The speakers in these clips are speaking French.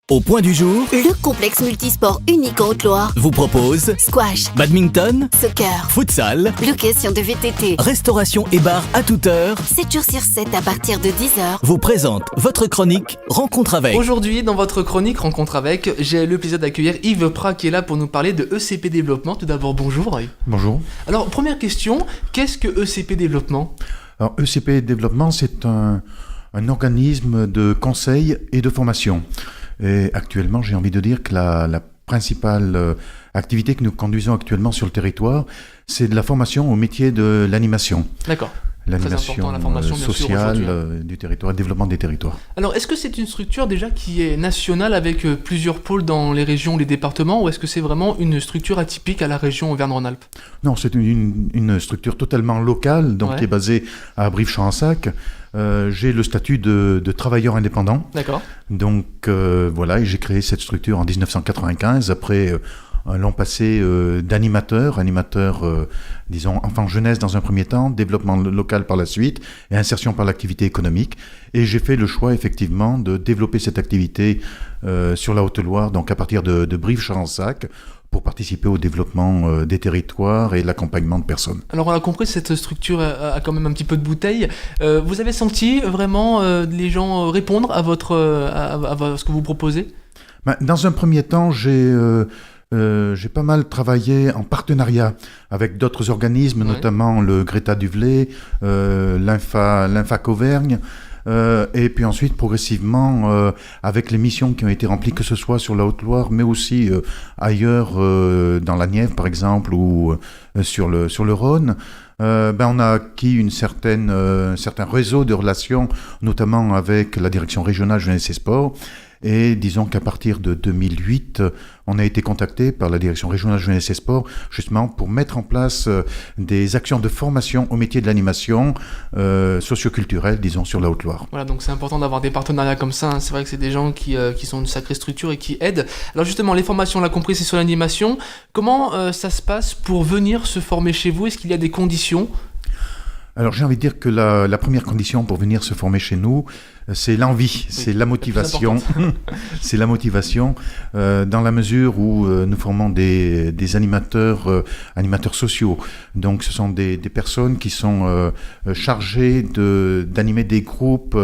Au point du jour, Le complexe multisport unique en Haute-Loire vous propose squash, badminton, soccer, futsal, location de VTT, restauration et bar à toute heure, 7 jours sur 7 à partir de 10h. vous présente votre chronique Rencontre avec. Aujourd'hui, dans votre chronique Rencontre avec, j'ai le plaisir d'accueillir Yves Prat qui est là pour nous parler de ECP Développement. Tout d'abord, bonjour. Bonjour. Alors, première question, qu'est-ce que ECP Développement ? Alors, ECP Développement, c'est un organisme de conseil et de formation. Et actuellement, j'ai envie de dire que la principale activité que nous conduisons actuellement sur le territoire, c'est de la formation au métier de l'animation. D'accord. L'animation Très important, la formation, bien sûr, sociale du territoire, le développement des territoires. Alors, est-ce que c'est une structure déjà qui est nationale avec plusieurs pôles dans les régions, les départements, ou est-ce que c'est vraiment une structure atypique à la région Auvergne-Rhône-Alpes ? Non, c'est une structure totalement locale, donc Ouais. qui est basée à Brive-Charensac. J'ai le statut de travailleur indépendant. D'accord. Donc voilà, et j'ai créé cette structure en 1995 après un long passé d'animateur, disons enfant-jeunesse dans un premier temps, développement local par la suite et insertion par l'activité économique. Et j'ai fait le choix effectivement de développer cette activité sur la Haute-Loire, donc à partir de Brive-Charensac, pour participer au développement des territoires et l'accompagnement de personnes. Alors, on a compris, cette structure a quand même un petit peu de bouteille. Vous avez senti vraiment les gens répondre à ce que vous proposez ? Dans un premier temps, j'ai pas mal travaillé en partenariat avec d'autres organismes, Ouais. notamment le Greta Duvelet, l'Infac Auvergne, et puis ensuite progressivement avec les missions qui ont été remplies, que ce soit sur la Haute-Loire, mais aussi ailleurs dans la Nièvre par exemple, ou sur le Rhône. On a acquis un certain réseau de relations, notamment avec la direction régionale jeunesse et sport. Et disons qu'à partir de 2008, on a été contacté par la direction régionale jeunesse et sport, justement pour mettre en place des actions de formation au métier de l'animation socioculturelle, disons, sur la Haute-Loire. Voilà, donc c'est important d'avoir des partenariats comme ça, hein. C'est vrai que c'est des gens qui sont une sacrée structure et qui aident. Alors justement, les formations, on l'a compris, c'est sur l'animation. Comment ça se passe pour venir se former chez vous ? Est-ce qu'il y a des conditions ? Alors j'ai envie de dire que la première condition pour venir se former chez nous, c'est l'envie, c'est la motivation. C'est la motivation dans la mesure où nous formons des animateurs sociaux. Donc ce sont des personnes qui sont chargées d'animer des groupes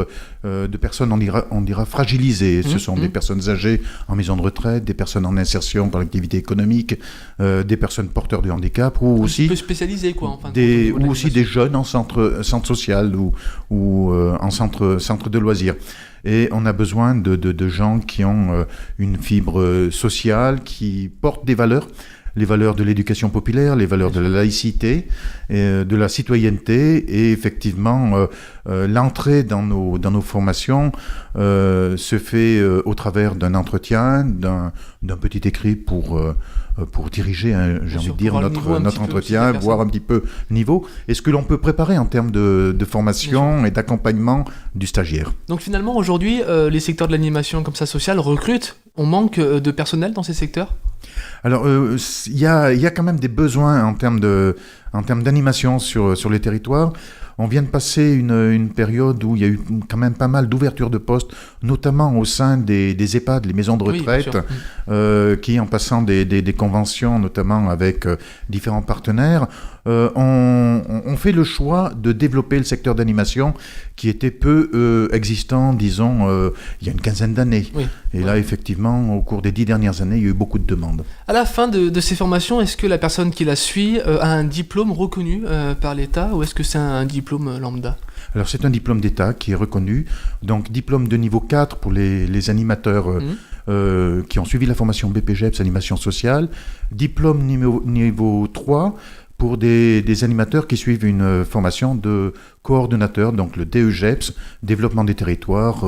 de personnes, on dira fragilisées. Ce sont des personnes âgées en maison de retraite, des personnes en insertion par l'activité économique, des personnes porteurs de handicap, ou aussi un peu spécialisé, quoi. Enfin, ou aussi des jeunes en centre social ou en centre de loisirs. Et on a besoin de gens qui ont une fibre sociale, qui portent des valeurs, les valeurs de l'éducation populaire, les valeurs de la laïcité, de la citoyenneté, et effectivement l'entrée dans nos formations se fait au travers d'un entretien, d'un petit écrit pour diriger, j'ai envie de dire, notre entretien, voir un petit peu le niveau, et ce que l'on peut préparer en termes de formation et d'accompagnement du stagiaire. Donc finalement, aujourd'hui, les secteurs de l'animation comme ça sociale recrutent. On manque de personnel dans ces secteurs ? Alors, il y a quand même des besoins en termes d'animation sur les territoires. On vient de passer une période où il y a eu quand même pas mal d'ouvertures de postes, notamment au sein des EHPAD, les maisons de retraite, qui, en passant des conventions, notamment avec différents partenaires, ont fait le choix de développer le secteur d'animation qui était peu existant, disons, il y a une quinzaine d'années. Oui. Et là, effectivement, au cours des 10 dernières années, il y a eu beaucoup de demandes. À la fin de ces formations, est-ce que la personne qui la suit a un diplôme reconnu par l'État, ou est-ce que c'est un diplôme lambda ? Alors, c'est un diplôme d'État qui est reconnu, donc diplôme de niveau 4 pour les animateurs qui ont suivi la formation BPGEPS, animation sociale, diplôme niveau 3 pour des animateurs qui suivent une formation de coordonnateur, donc le DEGEPS, développement des territoires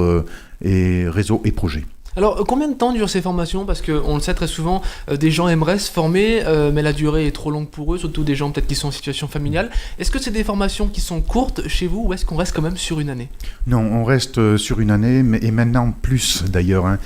et réseaux et projets. Alors, combien de temps durent ces formations ? Parce qu'on le sait très souvent, des gens aimeraient se former, mais la durée est trop longue pour eux, surtout des gens peut-être qui sont en situation familiale. Est-ce que c'est des formations qui sont courtes chez vous, ou est-ce qu'on reste quand même sur une année ? Non, on reste sur une année, et maintenant plus d'ailleurs,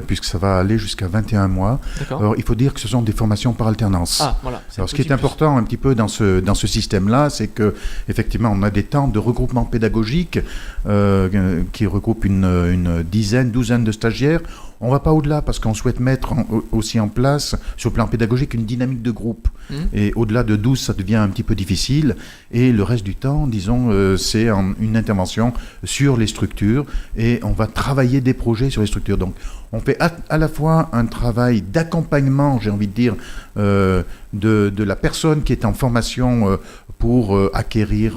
puisque ça va aller jusqu'à 21 mois. D'accord. Alors, il faut dire que ce sont des formations par alternance. Ah, voilà. Alors, ce qui est important un petit peu dans ce système-là, c'est que effectivement, on a des temps de regroupement pédagogique qui regroupent une douzaine de stagiaires, On ne va pas au-delà parce qu'on souhaite mettre aussi en place, sur le plan pédagogique, une dynamique de groupe. Et au-delà de 12, ça devient un petit peu difficile. Et le reste du temps, disons, c'est une intervention sur les structures et on va travailler des projets sur les structures. Donc, on fait à la fois un travail d'accompagnement, j'ai envie de dire, de la personne qui est en formation pour acquérir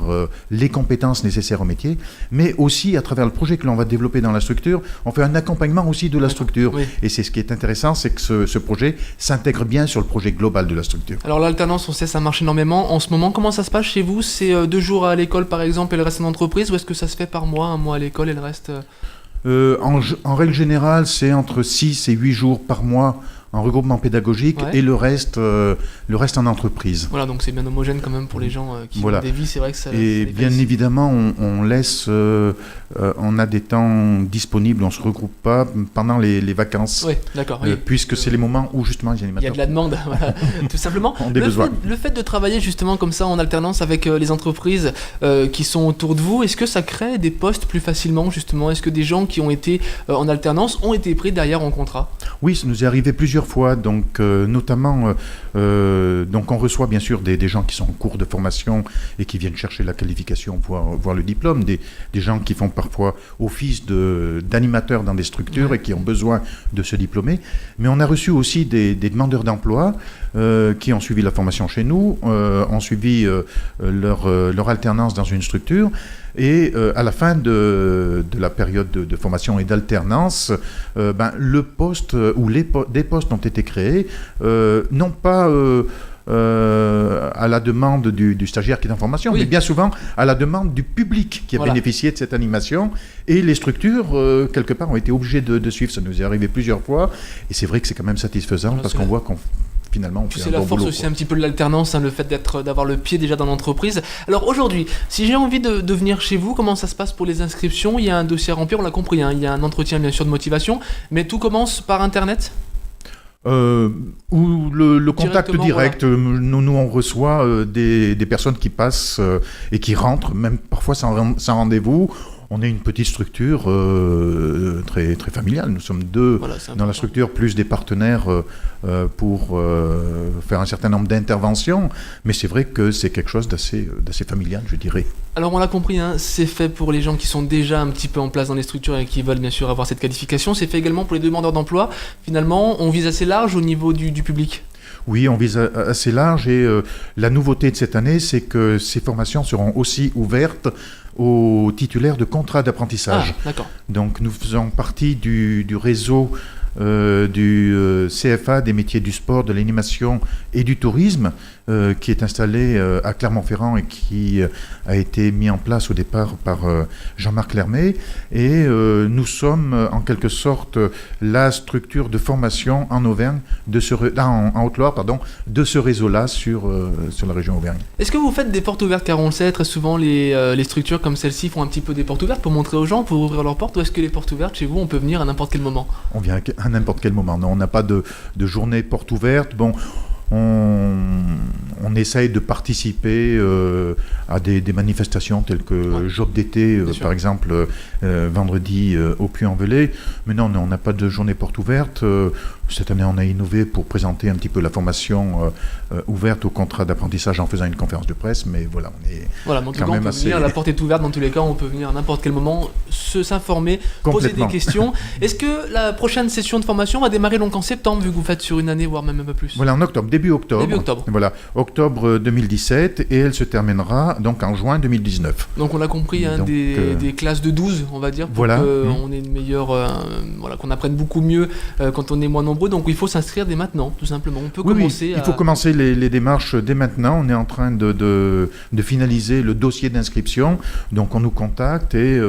les compétences nécessaires au métier, mais aussi à travers le projet que l'on va développer dans la structure, on fait un accompagnement aussi de la structure. Oui. Et c'est ce qui est intéressant, c'est que ce projet s'intègre bien sur le projet global de la structure. Alors l'alternance, on sait, ça marche énormément. En ce moment, comment ça se passe chez vous? C'est 2 jours à l'école par exemple et le reste en entreprise, ou est-ce que ça se fait par mois, un mois à l'école et le reste En règle générale, c'est entre 6 et 8 jours par mois en regroupement pédagogique et le reste en entreprise. Voilà, donc c'est bien homogène quand même pour les gens qui ont des vies, c'est vrai que ça... Et bien évidemment, on laisse... on a des temps disponibles, on ne se regroupe pas pendant les vacances. Oui, d'accord. Oui. Puisque c'est les moments où justement les animateurs... Il y a de la demande, voilà, tout simplement. On a des besoins. Le fait de travailler justement comme ça en alternance avec les entreprises qui sont autour de vous, est-ce que ça crée des postes plus facilement justement? Est-ce que des gens qui ont été en alternance ont été pris derrière en contrat? Oui, ça nous est arrivé plusieurs fois, donc notamment, donc on reçoit bien sûr des gens qui sont en cours de formation et qui viennent chercher la qualification, voire le diplôme, des gens qui font parfois office d'animateurs dans des structures et qui ont besoin de se diplômer. Mais on a reçu aussi des demandeurs d'emploi qui ont suivi la formation chez nous, ont suivi leur alternance dans une structure. Et à la fin de la période de formation et d'alternance, le poste ou des postes ont été créés, non pas à la demande du stagiaire qui est en formation, mais bien souvent à la demande du public qui a bénéficié de cette animation. Et les structures, quelque part, ont été obligées de suivre. Ça nous est arrivé plusieurs fois. Et c'est vrai que c'est quand même satisfaisant parce qu'on voit qu'on... Finalement, c'est la force aussi un petit peu de l'alternance, le fait d'avoir le pied déjà dans l'entreprise. Alors aujourd'hui, si j'ai envie de venir chez vous, comment ça se passe pour les inscriptions? Il y a un dossier à remplir, on l'a compris, il y a un entretien bien sûr de motivation, mais tout commence par Internet? Ou le contact direct. Voilà. Nous, on reçoit des personnes qui passent et qui rentrent, même parfois sans rendez-vous. On est une petite structure très, très familiale. Nous sommes 2 dans la structure, plus des partenaires pour faire un certain nombre d'interventions. Mais c'est vrai que c'est quelque chose d'assez familial, je dirais. Alors on l'a compris, c'est fait pour les gens qui sont déjà un petit peu en place dans les structures et qui veulent bien sûr avoir cette qualification. C'est fait également pour les demandeurs d'emploi. Finalement, on vise assez large au niveau du public. Oui, on vise assez large et la nouveauté de cette année, c'est que ces formations seront aussi ouvertes aux titulaires de contrats d'apprentissage. Ah, d'accord. Donc nous faisons partie du réseau du CFA des métiers du sport, de l'animation et du tourisme qui est installé à Clermont-Ferrand et qui a été mis en place au départ par Jean-Marc Lermé. Et nous sommes en quelque sorte la structure de formation en Auvergne, en Haute-Loire, de ce réseau-là sur la région Auvergne. Est-ce que vous faites des portes ouvertes? Car on le sait, très souvent les structures comme celle-ci font un petit peu des portes ouvertes pour montrer aux gens, pour ouvrir leurs portes. Ou est-ce que les portes ouvertes chez vous, on peut venir à n'importe quel moment? On vient à n'importe quel moment. Non, on n'a pas de journée porte ouverte. Bon, on essaye de participer à des manifestations telles que Job d'été, par exemple, vendredi au Puy-en-Velay. Mais non, on n'a pas de journée porte ouverte. Cette année, on a innové pour présenter un petit peu la formation ouverte au contrat d'apprentissage en faisant une conférence de presse. Mais voilà, on est quand même assez... La porte est ouverte dans tous les cas, on peut venir à n'importe quel moment, s'informer, poser des questions. Est-ce que la prochaine session de formation va démarrer donc en septembre, vu que vous faites sur une année, voire même un peu plus? Voilà, en octobre, début octobre. Voilà, octobre 2017, et elle se terminera donc en juin 2019. Donc on l'a compris, des classes de 12, on va dire, pour qu'on ait une meilleure... qu'on apprenne beaucoup mieux quand on est moins nombreux. Donc il faut s'inscrire dès maintenant, tout simplement. On peut commencer. Il faut commencer les démarches dès maintenant. On est en train de finaliser le dossier d'inscription. Donc on nous contacte et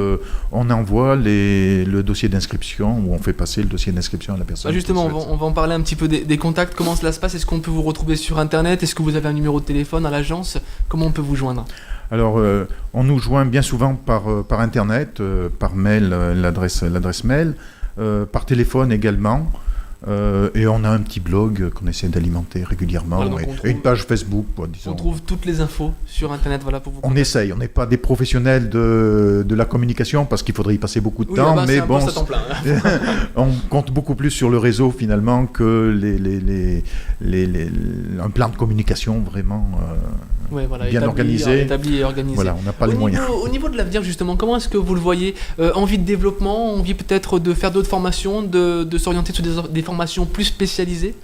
on envoie le dossier d'inscription, ou on fait passer le dossier d'inscription à la personne. Justement, on va en parler un petit peu des contacts. Comment cela se passe? Est-ce qu'on peut vous retrouver sur Internet? Est-ce que vous avez un numéro de téléphone à l'agence? Comment on peut vous joindre? Alors, on nous joint bien souvent par Internet, par mail, l'adresse mail, par téléphone également. Et on a un petit blog qu'on essaie d'alimenter régulièrement, Voilà, donc et, on trouve- et une page Facebook, disons. On trouve toutes les infos sur Internet, voilà, pour vous On contacter. essaye, on n'est pas des professionnels de la communication parce qu'il faudrait y passer beaucoup de Oui, temps, ah bah, c'est mais un bon, poste à temps plein. on compte beaucoup plus sur le réseau finalement que un plan de communication vraiment. Ouais, voilà, Bien organisé. établi et organisé. Voilà, on n'a pas les moyens. Au niveau de l'avenir, justement, comment est-ce que vous le voyez? Envie de développement, envie peut-être de faire d'autres formations, de s'orienter sur des formations plus spécialisées?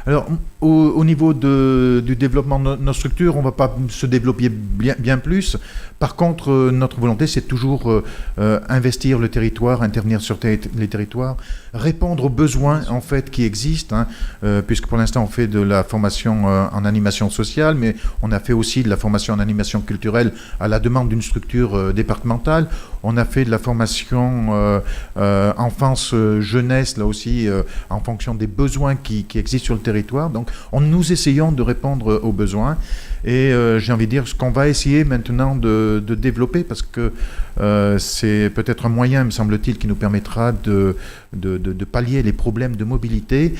Alors, au niveau du développement de nos structures, on ne va pas se développer bien plus. Par contre, notre volonté, c'est toujours investir le territoire, intervenir sur les territoires, répondre aux besoins en fait qui existent, puisque pour l'instant, on fait de la formation en animation sociale, mais on a fait aussi de la formation en animation culturelle à la demande d'une structure départementale. On a fait de la formation enfance-jeunesse, là aussi, en fonction des besoins qui existent sur le territoire. Donc, nous essayons de répondre aux besoins. Et j'ai envie de dire ce qu'on va essayer maintenant de développer, parce que c'est peut-être un moyen, me semble-t-il, qui nous permettra de pallier les problèmes de mobilité,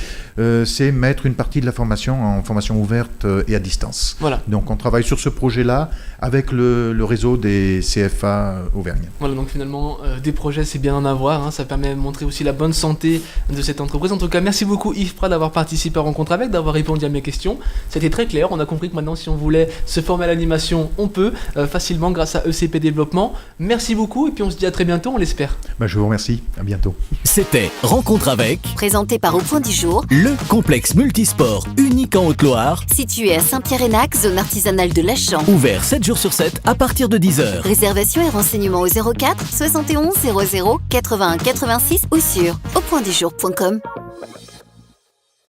c'est mettre une partie de la formation en formation ouverte et à distance. Voilà. Donc on travaille sur ce projet-là avec le réseau des CFA auvergnats. Voilà, donc finalement, des projets, c'est bien en avoir, ça permet de montrer aussi la bonne santé de cette entreprise. En tout cas, merci beaucoup Yves Prat d'avoir participé à Rencontre avec, d'avoir répondu à mes questions. C'était très clair, on a compris que maintenant, si on voulait se former à l'animation, on peut facilement grâce à ECP Développement. Merci beaucoup et puis on se dit à très bientôt, on l'espère. Je vous remercie, à bientôt. C'était Rencontre avec Présenté par Au Point du Jour, le complexe multisport unique en Haute-Loire, situé à Saint-Pierre-Hénac, zone artisanale de Lachamp. ouvert 7 jours sur 7 à partir de 10h. Réservation et renseignements au 04 71 00 81 86 ou sur aupointdujour.com.